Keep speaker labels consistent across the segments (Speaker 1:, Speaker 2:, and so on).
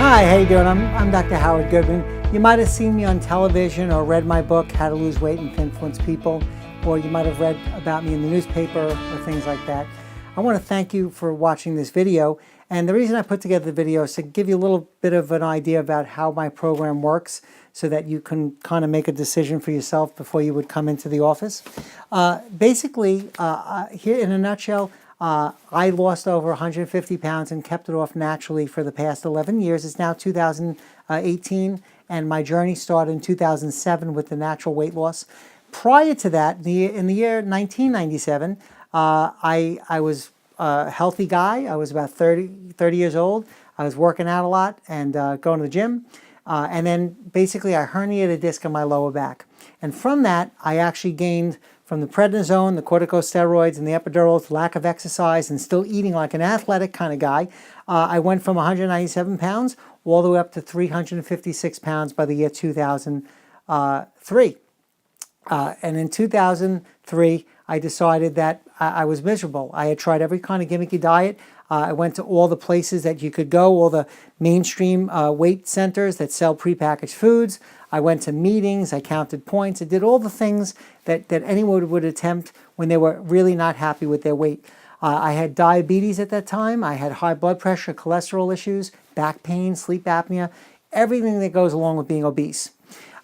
Speaker 1: Hi, how you doing? I'm Dr. Howard Goodman. You might have seen me on television or read my book, How to Lose Weight and Influence People, or you might have read about me in the newspaper or things like that. I want to thank you for watching this video. And the reason I put together the video is to give you a little bit of an idea about how my program works so that you can kind of make a decision for yourself before you would come into the office. Basically, here in a nutshell, I lost over 150 pounds and kept it off naturally for the past 11 years. It's now 2018, and my journey started in 2007 with the natural weight loss. Prior to that, in the year 1997, I was a healthy guy. I was about 30 years old. I was working out a lot and going to the gym. And then basically I herniated a disc in my lower back. And from that, I actually gained, from the prednisone, the corticosteroids, and the epidurals, lack of exercise, and still eating like an athletic kind of guy, I went from 197 pounds all the way up to 356 pounds by the year 2003. And in 2003, I decided that I was miserable. I had tried every kind of gimmicky diet. I went to all the places that you could go, all the mainstream weight centers that sell prepackaged foods. I went to meetings, I counted points, I did all the things that anyone would attempt when they were really not happy with their weight. I had diabetes at that time, I had high blood pressure, cholesterol issues, back pain, sleep apnea, everything that goes along with being obese.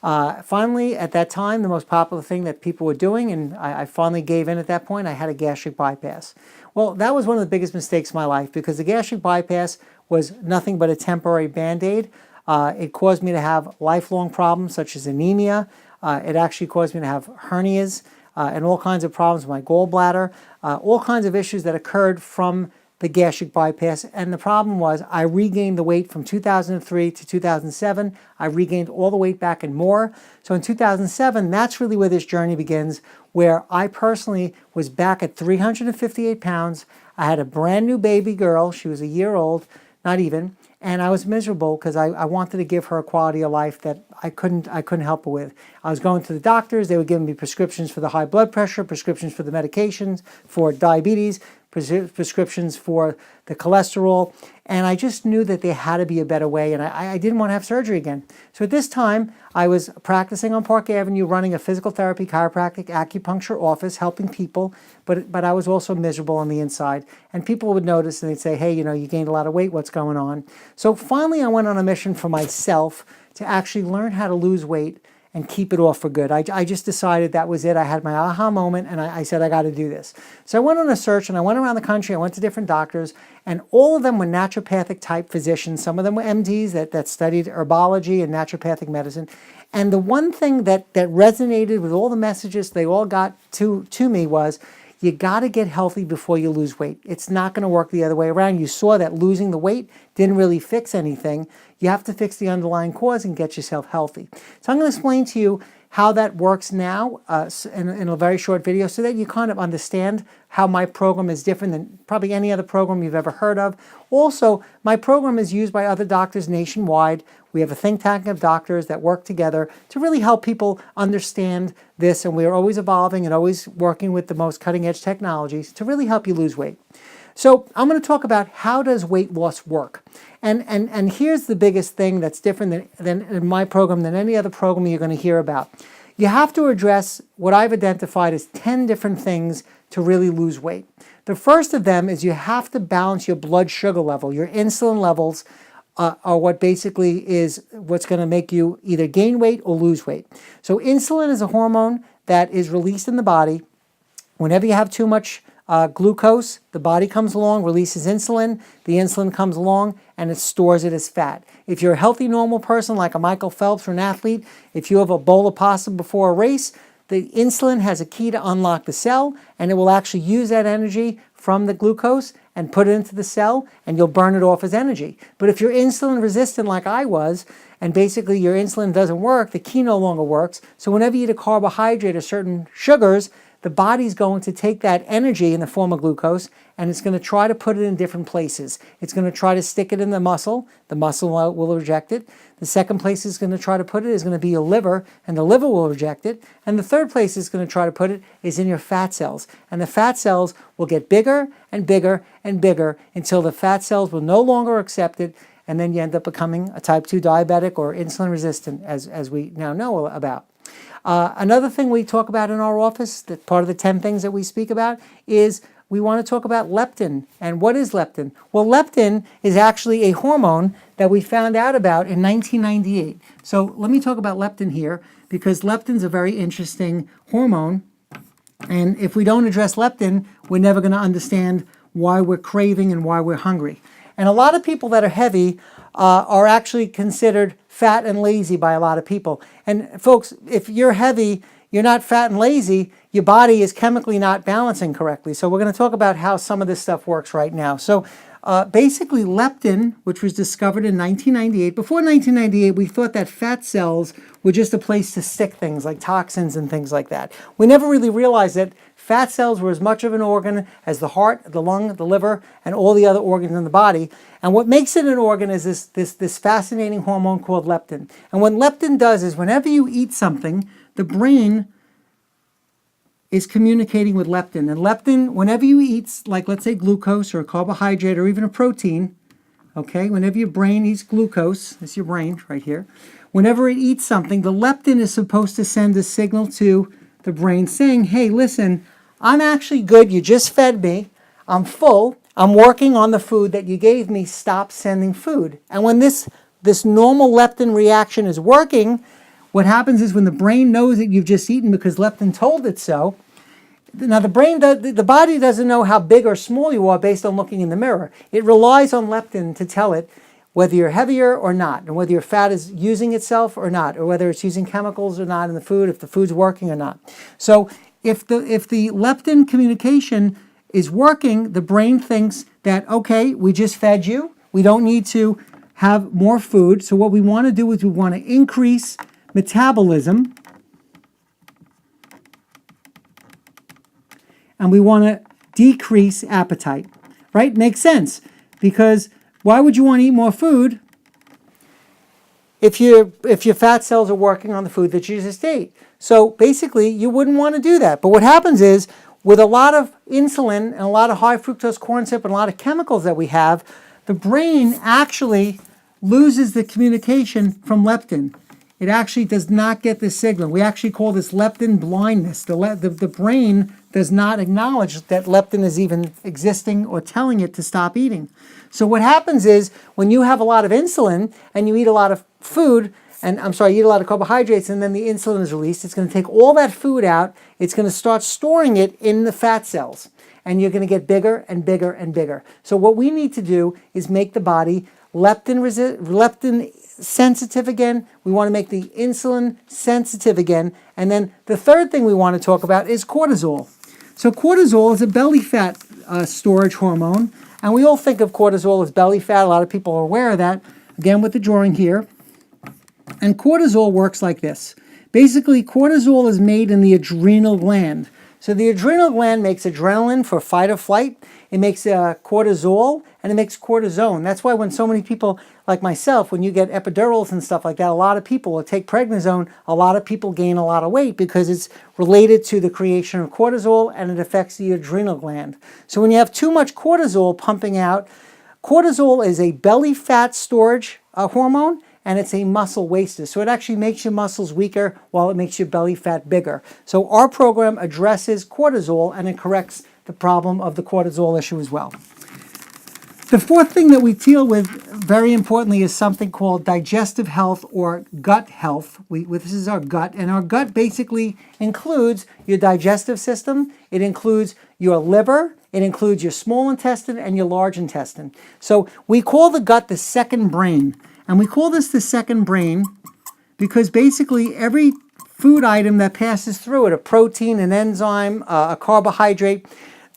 Speaker 1: Finally, at that time, the most popular thing that people were doing, and I finally gave in at that point, I had a gastric bypass. Well, that was one of the biggest mistakes of my life because the gastric bypass was nothing but a temporary Band-Aid. It caused me to have lifelong problems such as anemia. It actually caused me to have hernias and all kinds of problems with my gallbladder, all kinds of issues that occurred from the gastric bypass. And the problem was I regained the weight from 2003 to 2007. I regained all the weight back and more. So in 2007, that's really where this journey begins, where I personally was back at 358 pounds. I had a brand new baby girl. She was a year old, not even. And I was miserable because I wanted to give her a quality of life that I couldn't help her with. I was going to the doctors. They were giving me prescriptions for the high blood pressure, prescriptions for the medications, for diabetes, prescriptions for the cholesterol. And I just knew that there had to be a better way. And I didn't want to have surgery again. So at this time, I was practicing on Park Avenue, running a physical therapy, chiropractic, acupuncture office, helping people. But I was also miserable on the inside. And people would notice and they'd say, hey, you gained a lot of weight. What's going on? So finally, I went on a mission for myself to actually learn how to lose weight and keep it off for good. I just decided that was it. I had my aha moment and I said, I got to do this. So I went on a search and I went around the country. I went to different doctors and all of them were naturopathic type physicians. Some of them were MDs that studied herbology and naturopathic medicine. And the one thing that resonated with all the messages they all got to me was, you got to get healthy before you lose weight. It's not going to work the other way around. You saw that losing the weight didn't really fix anything. You have to fix the underlying cause and get yourself healthy. So I'm going to explain to you how that works now in a very short video so that you kind of understand how my program is different than probably any other program you've ever heard of. Also, my program is used by other doctors nationwide. We have a think tank of doctors that work together to really help people understand this, and we are always evolving and always working with the most cutting-edge technologies to really help you lose weight. So I'm going to talk about how does weight loss work. And here's the biggest thing that's different than in my program than any other program you're going to hear about. You have to address what I've identified as 10 different things to really lose weight. The first of them is you have to balance your blood sugar level. Your insulin levels are what basically is what's going to make you either gain weight or lose weight. So insulin is a hormone that is released in the body. Whenever you have too much glucose, the body comes along, releases insulin, the insulin comes along, and it stores it as fat. If you're a healthy, normal person like a Michael Phelps or an athlete, if you have a bowl of pasta before a race, the insulin has a key to unlock the cell, and it will actually use that energy from the glucose and put it into the cell, and you'll burn it off as energy. But if you're insulin resistant like I was, and basically your insulin doesn't work, the key no longer works, so whenever you eat a carbohydrate or certain sugars, the body's going to take that energy in the form of glucose and it's going to try to put it in different places. It's going to try to stick it in the muscle will reject it. The second place it's going to try to put it is going to be your liver, and the liver will reject it. And the third place it's going to try to put it is in your fat cells. And the fat cells will get bigger and bigger and bigger until the fat cells will no longer accept it, and then you end up becoming a type 2 diabetic or insulin resistant, as we now know about. Another thing we talk about in our office, that part of the 10 things that we speak about, is we want to talk about leptin. And what is leptin? Well, leptin is actually a hormone that we found out about in 1998. So let me talk about leptin here, because leptin is a very interesting hormone. And if we don't address leptin, we're never going to understand why we're craving and why we're hungry. And a lot of people that are heavy are actually considered fat and lazy by a lot of people. And folks, if you're heavy, you're not fat and lazy, your body is chemically not balancing correctly. So we're going to talk about how some of this stuff works right now. So basically leptin, which was discovered in 1998, before 1998 we thought that fat cells were just a place to stick things like toxins and things like that. We never really realized that fat cells were as much of an organ as the heart, the lung, the liver, and all the other organs in the body. And what makes it an organ is this fascinating hormone called leptin. And what leptin does is whenever you eat something, the brain is communicating with leptin. And leptin, whenever you eat, like let's say glucose or a carbohydrate or even a protein, okay, whenever your brain eats glucose, that's your brain right here, whenever it eats something, the leptin is supposed to send a signal to the brain saying, hey, listen, I'm actually good, you just fed me, I'm full, I'm working on the food that you gave me, stop sending food. And when this normal leptin reaction is working, what happens is when the brain knows that you've just eaten because leptin told it so, now the body doesn't know how big or small you are based on looking in the mirror. It relies on leptin to tell it whether you're heavier or not, and whether your fat is using itself or not, or whether it's using chemicals or not in the food, if the food's working or not. So if the leptin communication is working, the brain thinks that, okay, we just fed you, we don't need to have more food. So what we want to do is we want to increase metabolism, and we want to decrease appetite, right? Makes sense, because why would you want to eat more food if your fat cells are working on the food that you just ate? So basically, you wouldn't want to do that. But what happens is, with a lot of insulin and a lot of high fructose corn syrup and a lot of chemicals that we have, the brain actually loses the communication from leptin. It actually does not get the signal. We actually call this leptin blindness. The brain does not acknowledge that leptin is even existing or telling it to stop eating. So what happens is when you have a lot of insulin and you eat a lot of food, you eat a lot of carbohydrates, and then the insulin is released, it's going to take all that food out, it's going to start storing it in the fat cells, and you're going to get bigger and bigger and bigger. So what we need to do is make the body leptin sensitive again. We want to make the insulin sensitive again. And then the third thing we want to talk about is cortisol. So cortisol is a belly fat storage hormone, and we all think of cortisol as belly fat. A lot of people are aware of that, again with the drawing here. And cortisol works like this. Basically, cortisol is made in the adrenal gland. So the adrenal gland makes adrenaline for fight or flight. It makes cortisol, and it makes cortisone. That's why when so many people, like myself, when you get epidurals and stuff like that, a lot of people will take prednisone, a lot of people gain a lot of weight because it's related to the creation of cortisol and it affects the adrenal gland. So when you have too much cortisol pumping out, cortisol is a belly fat storage hormone, and it's a muscle waster. So it actually makes your muscles weaker while it makes your belly fat bigger. So our program addresses cortisol, and it corrects the problem of the cortisol issue as well. The fourth thing that we deal with, very importantly, is something called digestive health or gut health. This is our gut, and our gut basically includes your digestive system, it includes your liver, it includes your small intestine and your large intestine. So we call the gut the second brain. And we call this the second brain because basically every food item that passes through it, a protein, an enzyme, a carbohydrate,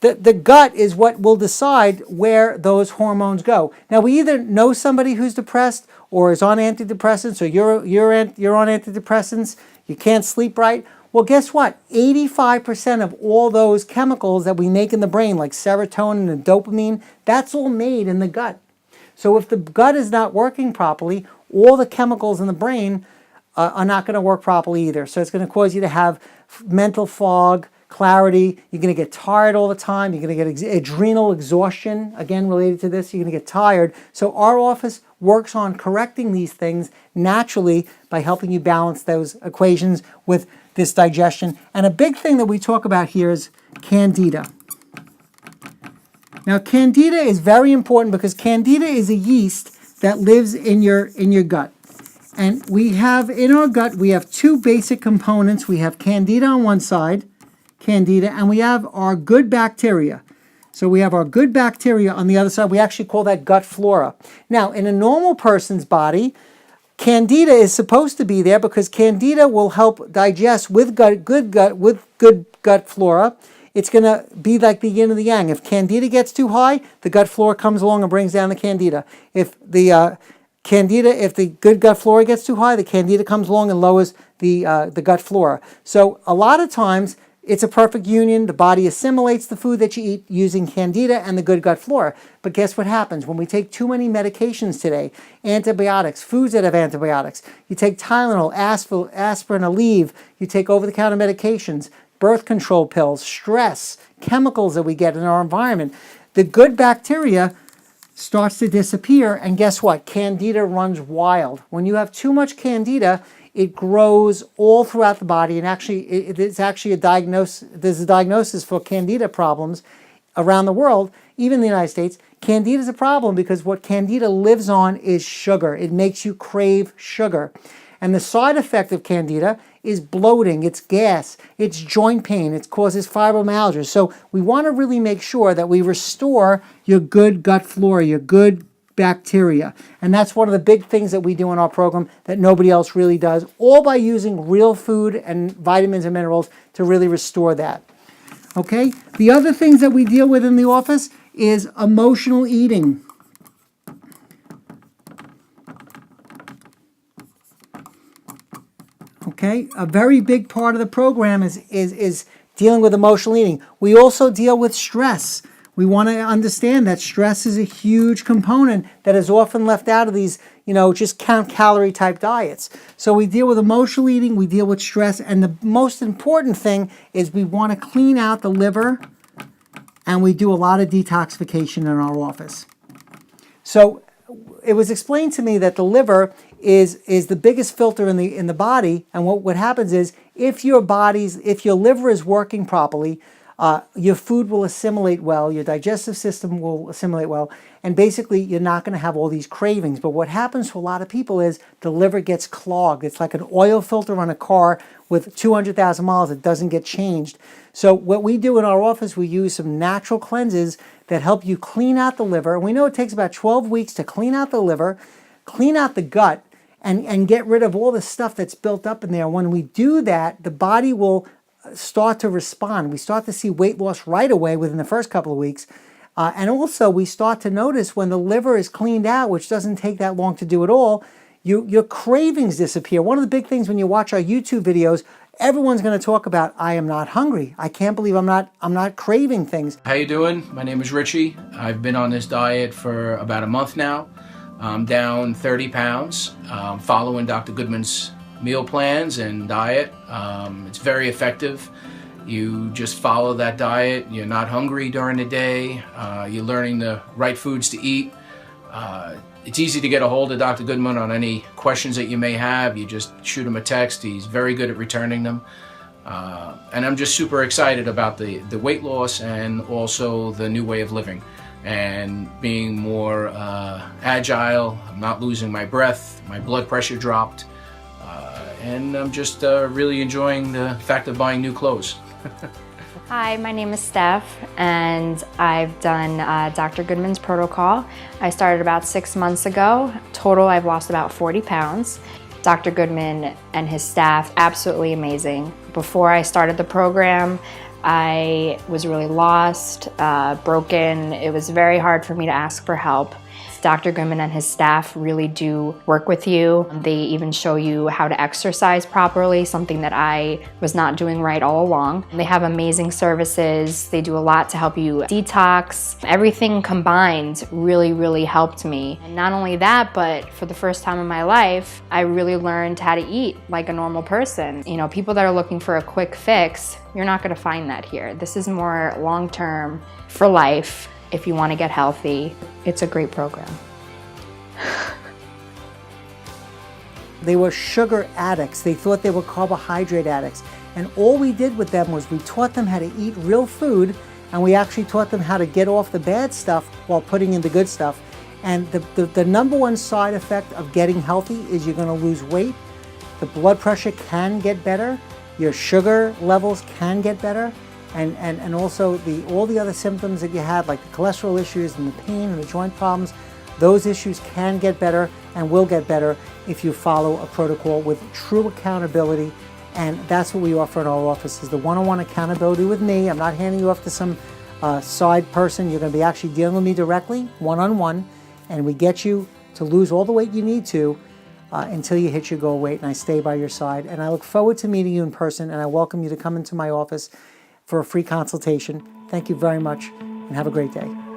Speaker 1: the gut is what will decide where those hormones go. Now, we either know somebody who's depressed or is on antidepressants, or you're on antidepressants, you can't sleep right. Well, guess what? 85% of all those chemicals that we make in the brain, like serotonin and dopamine, that's all made in the gut. So if the gut is not working properly, all the chemicals in the brain are not going to work properly either. So it's going to cause you to have mental fog, clarity. You're going to get tired all the time. You're going to get adrenal exhaustion, again related to this. You're going to get tired. So our office works on correcting these things naturally by helping you balance those equations with this digestion. And a big thing that we talk about here is Candida. Now, Candida is very important because Candida is a yeast that lives in your gut. And we have in our gut, we have two basic components. We have Candida on one side, Candida, and we have our good bacteria. So we have our good bacteria on the other side. We actually call that gut flora. Now, in a normal person's body, Candida is supposed to be there because Candida will help digest with good gut flora. It's going to be like the yin and the yang. If Candida gets too high, the gut flora comes along and brings down the Candida. If the good gut flora gets too high, the Candida comes along and lowers the gut flora. So a lot of times, it's a perfect union. The body assimilates the food that you eat using Candida and the good gut flora. But guess what happens? When we take too many medications today, antibiotics, foods that have antibiotics, you take Tylenol, aspirin, Aleve, you take over-the-counter medications, birth control pills, stress, chemicals that we get in our environment, the good bacteria starts to disappear, and guess what? Candida runs wild. When you have too much Candida, it grows all throughout the body, and actually, it's actually there's a diagnosis for Candida problems around the world, even in the United States. Candida is a problem because what Candida lives on is sugar. It makes you crave sugar. And the side effect of Candida is bloating, it's gas, it's joint pain, it causes fibromyalgia. So we want to really make sure that we restore your good gut flora, your good bacteria. And that's one of the big things that we do in our program that nobody else really does, all by using real food and vitamins and minerals to really restore that. Okay? The other things that we deal with in the office is emotional eating. Okay, a very big part of the program is dealing with emotional eating. We also deal with stress. We want to understand that stress is a huge component that is often left out of these, just count calorie type diets. So we deal with emotional eating, we deal with stress, and the most important thing is we want to clean out the liver, and we do a lot of detoxification in our office. So it was explained to me that the liver is the biggest filter in the body, and what happens is if your liver is working properly, your food will assimilate well, your digestive system will assimilate well, and basically you're not going to have all these cravings. But what happens to a lot of people is the liver gets clogged. It's like an oil filter on a car with 200,000 miles that doesn't get changed. So what we do in our office, we use some natural cleanses that help you clean out the liver. And we know it takes about 12 weeks to clean out the liver, clean out the gut, and get rid of all the stuff that's built up in there. When we do that, the body will start to respond. We start to see weight loss right away within the first couple of weeks. And also, we start to notice when the liver is cleaned out, which doesn't take that long to do at all, your cravings disappear. One of the big things when you watch our YouTube videos, everyone's going to talk about, I am not hungry. I can't believe I'm not craving things.
Speaker 2: How you doing? My name is Richie. I've been on this diet for about a month now. I'm down 30 pounds, following Dr. Goodman's meal plans and diet. It's very effective. You just follow that diet. You're not hungry during the day. You're learning the right foods to eat. It's easy to get a hold of Dr. Goodman on any questions that you may have. You just shoot him a text. He's very good at returning them. And I'm just super excited about the weight loss and also the new way of living and being more agile. I'm not losing my breath. My blood pressure dropped. And I'm just really enjoying the fact of buying new clothes.
Speaker 3: Hi, my name is Steph, and I've done Dr. Goodman's protocol. I started about 6 months ago. Total, I've lost about 40 pounds. Dr. Goodman and his staff, absolutely amazing. Before I started the program, I was really lost, broken. It was very hard for me to ask for help. Dr. Goodman and his staff really do work with you. They even show you how to exercise properly, something that I was not doing right all along. They have amazing services. They do a lot to help you detox. Everything combined really, really helped me. And not only that, but for the first time in my life, I really learned how to eat like a normal person. You know, people that are looking for a quick fix, You're not going to find that here. This is more long-term for life. If you want to get healthy, it's a great program.
Speaker 1: They were sugar addicts. They thought they were carbohydrate addicts. And all we did with them was we taught them how to eat real food, and we actually taught them how to get off the bad stuff while putting in the good stuff. And the number one side effect of getting healthy is you're going to lose weight. The blood pressure can get better. Your sugar levels can get better. And also all the other symptoms that you had, like the cholesterol issues and the pain and the joint problems, those issues can get better and will get better if you follow a protocol with true accountability. And that's what we offer in our office, is the one-on-one accountability with me. I'm not handing you off to some side person. You're going to be actually dealing with me directly, one-on-one, and we get you to lose all the weight you need to until you hit your goal weight, and I stay by your side. And I look forward to meeting you in person, and I welcome you to come into my office for a free consultation. Thank you very much, and have a great day.